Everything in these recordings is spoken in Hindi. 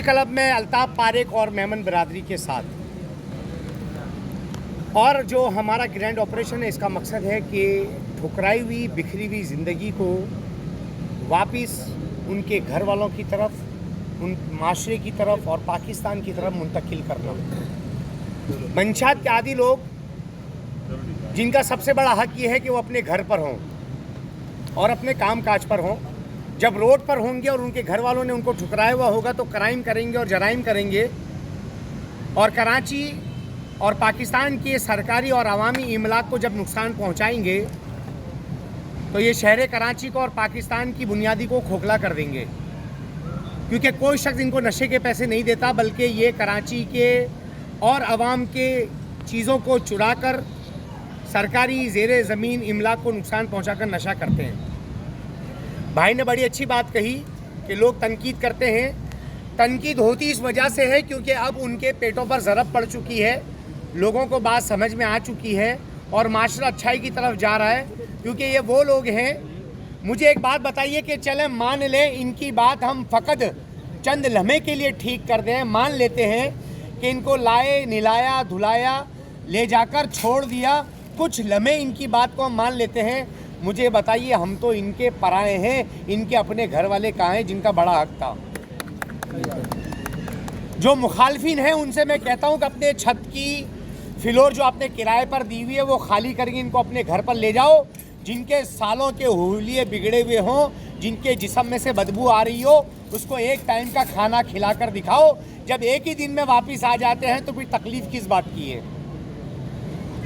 क्लब में अल्ताफ़ पारेख और मेमन बिरादरी के साथ, और जो हमारा ग्रैंड ऑपरेशन है इसका मकसद है कि ठुकराई हुई बिखरी हुई ज़िंदगी को वापस उनके घर वालों की तरफ, उन माशरे की तरफ और पाकिस्तान की तरफ मुंतकिल करना। मंशात के आदि लोग जिनका सबसे बड़ा हक ये है कि वो अपने घर पर हों और अपने काम काज पर हों, जब रोड पर होंगे और उनके घर वालों ने उनको ठुकराया हुआ होगा तो क्राइम करेंगे और जराइम करेंगे, और कराची और पाकिस्तान के सरकारी और अवामी इमलाक को जब नुकसान पहुंचाएंगे तो ये शहर कराची को और पाकिस्तान की बुनियादी को खोखला कर देंगे, क्योंकि कोई शख्स इनको नशे के पैसे नहीं देता, बल्कि ये कराची के और अवाम के चीज़ों को चुरा कर सरकारी ज़ेरे ज़मीन इमलाक को नुकसान पहुंचाकर नशा करते हैं। भाई ने बड़ी अच्छी बात कही कि लोग तनकीद करते हैं। तनकीद होती इस वजह से है क्योंकि अब उनके पेटों पर ज़रब पड़ चुकी है, लोगों को बात समझ में आ चुकी है और माशरा अच्छाई की तरफ जा रहा है, क्योंकि ये वो लोग हैं। मुझे एक बात बताइए कि चलें मान लें इनकी बात हम फ़कत चंद लम्हे के लिए ठीक कर दें, मान लेते हैं कि इनको लाए निलाया धुलाया ले जाकर छोड़ दिया, कुछ लम्हे इनकी बात को हम मान लेते हैं। मुझे बताइए, हम तो इनके पराए हैं, इनके अपने घर वाले कहाँ हैं जिनका बड़ा हक था। जो मुखालफिन हैं उनसे मैं कहता हूं कि अपने छत की फ्लोर जो आपने किराए पर दी हुई है वो खाली करके इनको अपने घर पर ले जाओ। जिनके सालों के हुलिये बिगड़े हुए हों, जिनके जिस्म में से बदबू आ रही हो, उसको एक टाइम का खाना खिलाकर दिखाओ। जब एक ही दिन में वापस आ जाते हैं तो फिर तकलीफ किस बात की है।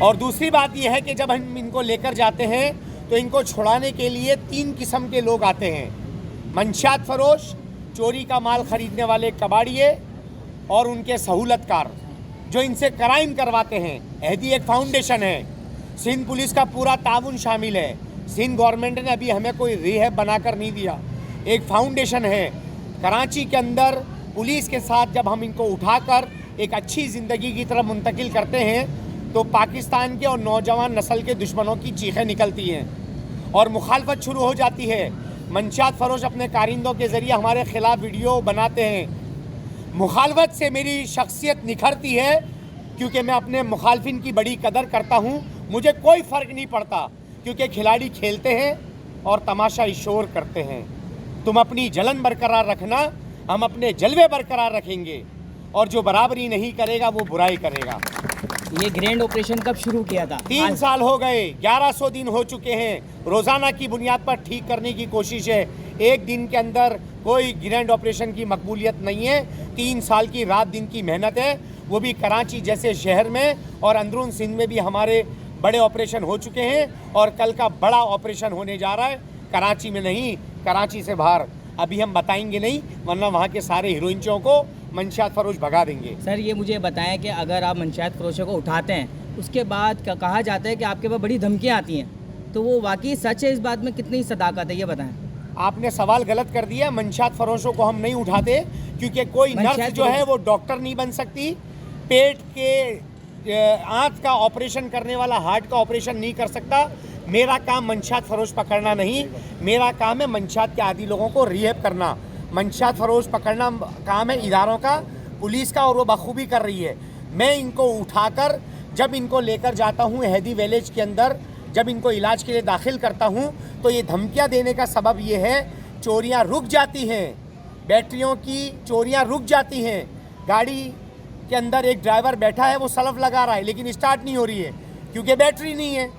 और दूसरी बात यह है कि जब हम इनको लेकर जाते हैं तो इनको छुड़ाने के लिए 3 किस्म के लोग आते हैं: मंशियात फरोश, चोरी का माल ख़रीदने वाले कबाड़िए और उनके सहूलतकार जो इनसे क्राइम करवाते हैं। अहदी एक फाउंडेशन है, सिंध पुलिस का पूरा ताउन शामिल है। सिंध गवर्नमेंट ने अभी हमें कोई रिहैब बनाकर नहीं दिया, एक फाउंडेशन है। कराची के अंदर पुलिस के साथ जब हम इनको उठाकर एक अच्छी ज़िंदगी की तरफ मुंतकिल करते हैं तो पाकिस्तान के और नौजवान नस्ल के दुश्मनों की चीखें निकलती हैं और मुखालफत शुरू हो जाती है। मंशियात फरोश अपने कारिंदों के ज़रिए हमारे ख़िलाफ़ वीडियो बनाते हैं। मुखालफत से मेरी शख्सियत निखरती है क्योंकि मैं अपने मुखालफिन की बड़ी कदर करता हूँ। मुझे कोई फ़र्क नहीं पड़ता क्योंकि खिलाड़ी खेलते हैं और तमाशा शोर करते हैं। तुम अपनी जलन बरकरार रखना, हम अपने जलवे बरकरार रखेंगे, और जो बराबरी नहीं करेगा वो बुराई करेगा। ये ग्रैंड ऑपरेशन कब शुरू किया था? 3 साल हो गए, 1100 दिन हो चुके हैं। रोज़ाना की बुनियाद पर ठीक करने की कोशिश है। एक दिन के अंदर कोई ग्रैंड ऑपरेशन की मकबूलियत नहीं है। 3 साल की रात दिन की मेहनत है, वो भी कराची जैसे शहर में, और अंदरून सिंध में भी हमारे बड़े ऑपरेशन हो चुके हैं और कल का बड़ा ऑपरेशन होने जा रहा है। कराची में नहीं, कराची से बाहर। अभी हम बताएंगे नहीं, वरना वहाँ के सारे हीरोइनों को मंशियात फरोश भगा देंगे। सर ये मुझे बताएं कि अगर आप मंशियात फरोशों को उठाते हैं उसके बाद कहा जाता है कि आपके पास बड़ी धमकियाँ आती हैं, तो वो वाकई सच है? इस बात में कितनी सदाकत है ये बताएं। आपने सवाल गलत कर दिया। मंशियात फरोशों को हम नहीं उठाते क्योंकि कोई नर्स जो है वो डॉक्टर नहीं बन सकती। पेट के आँत का ऑपरेशन करने वाला हार्ट का ऑपरेशन नहीं कर सकता। मेरा काम मंशियात फरोश पकड़ना नहीं, मेरा काम है मंशियात के आदी लोगों को रिहैब करना। मंशियात फरोश पकड़ना काम है इदारों का, पुलिस का, और वो बखूबी कर रही है। मैं इनको उठाकर जब इनको लेकर जाता हूँ अहदी विलेज के अंदर, जब इनको इलाज के लिए दाखिल करता हूँ तो ये धमकियाँ देने का सबब ये है, चोरियाँ रुक जाती हैं, बैटरियों की चोरियाँ रुक जाती हैं। गाड़ी के अंदर एक ड्राइवर बैठा है, वो सलफ लगा रहा है लेकिन स्टार्ट नहीं हो रही है क्योंकि बैटरी नहीं है।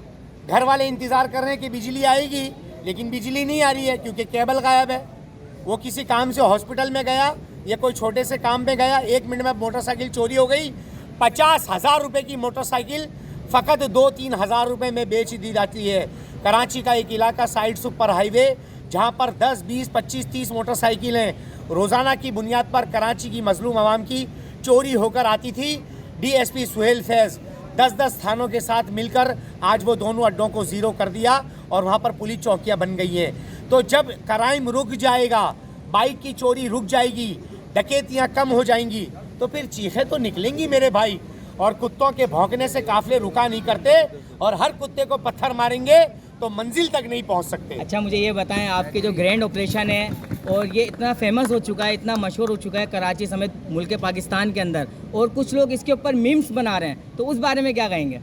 घर वाले इंतज़ार कर रहे हैं कि बिजली आएगी, लेकिन बिजली नहीं आ रही है क्योंकि केबल गायब है। वो किसी काम से हॉस्पिटल में गया या कोई छोटे से काम पे गया, 1 मिनट में मोटरसाइकिल चोरी हो गई। 50,000 रुपये की मोटरसाइकिल फ़कत 2-3 हज़ार रुपये में बेच दी जाती है। कराची का एक इलाका साइड सुपर हाईवे जहाँ पर 10, 20, 25, 30 मोटरसाइकिलें रोज़ाना की बुनियाद पर कराची की मजलूम आवाम की चोरी होकर आती थी। DSP सुहेल फैज़ 10-10 थानों के साथ मिलकर आज वो दोनों अड्डों को ज़ीरो कर दिया और वहाँ पर पुलिस चौकियाँ बन गई हैं। तो जब क्राइम रुक जाएगा, बाइक की चोरी रुक जाएगी, डकैतियाँ कम हो जाएंगी, तो फिर चीखें तो निकलेंगी मेरे भाई। और कुत्तों के भौंकने से काफिले रुका नहीं करते, और हर कुत्ते को पत्थर मारेंगे तो मंजिल तक नहीं पहुंच सकते। अच्छा मुझे ये बताएं, आपके जो ग्रैंड ऑपरेशन है और ये इतना फेमस हो चुका है, इतना मशहूर हो चुका है कराची समेत मुल्क पाकिस्तान के अंदर, और कुछ लोग इसके ऊपर मीम्स बना रहे हैं, तो उस बारे में क्या कहेंगे?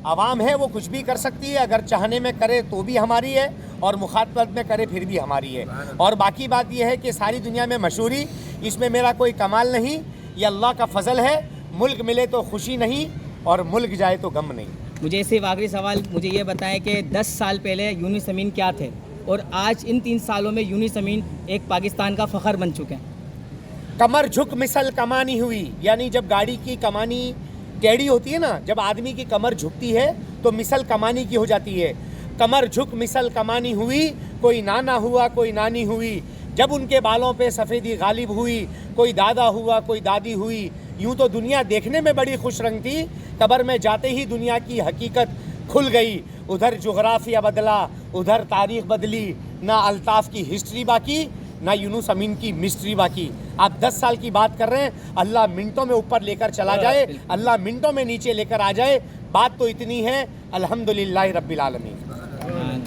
आवाम है वो कुछ भी कर सकती है, अगर चाहने में करे तो भी हमारी है और मुखातबत में करे फिर भी हमारी है। और बाकी बात यह है कि सारी दुनिया में मशहूरी, इसमें मेरा कोई कमाल नहीं, ये अल्लाह का फजल है। मुल्क मिले तो खुशी नहीं और मुल्क जाए तो गम नहीं। मुझे सिर्फ आखिरी सवाल मुझे ये बताएं कि 10 साल पहले यूनिस अमीन क्या थे और आज इन 3 सालों में यूनिस अमीन एक पाकिस्तान का फ़ख्र बन चुके हैं। कमर झुक मिसल कमानी हुई, यानी जब गाड़ी की कमानी टेढ़ी होती है ना, जब आदमी की कमर झुकती है तो मिसल कमानी की हो जाती है। कमर झुक मिसल कमानी हुई, कोई नाना हुआ कोई नानी हुई, जब उनके बालों पे सफ़ेदी गालिब हुई, कोई दादा हुआ कोई दादी हुई। यूं तो दुनिया देखने में बड़ी खुश रंग थी, कब्र में जाते ही दुनिया की हकीकत खुल गई। उधर जोग्राफिया बदला, उधर तारीख बदली, ना अल्ताफ़ की हिस्ट्री बाकी, ना यूनुस अमीन की मिस्ट्री बाकी। आप 10 साल की बात कर रहे हैं, अल्लाह मिनटों में ऊपर लेकर चला जाए, अल्लाह मिनटों में नीचे लेकर आ जाए। बात तो इतनी है, अल्हम्दुलिल्लाह रब्बिल आलमीन।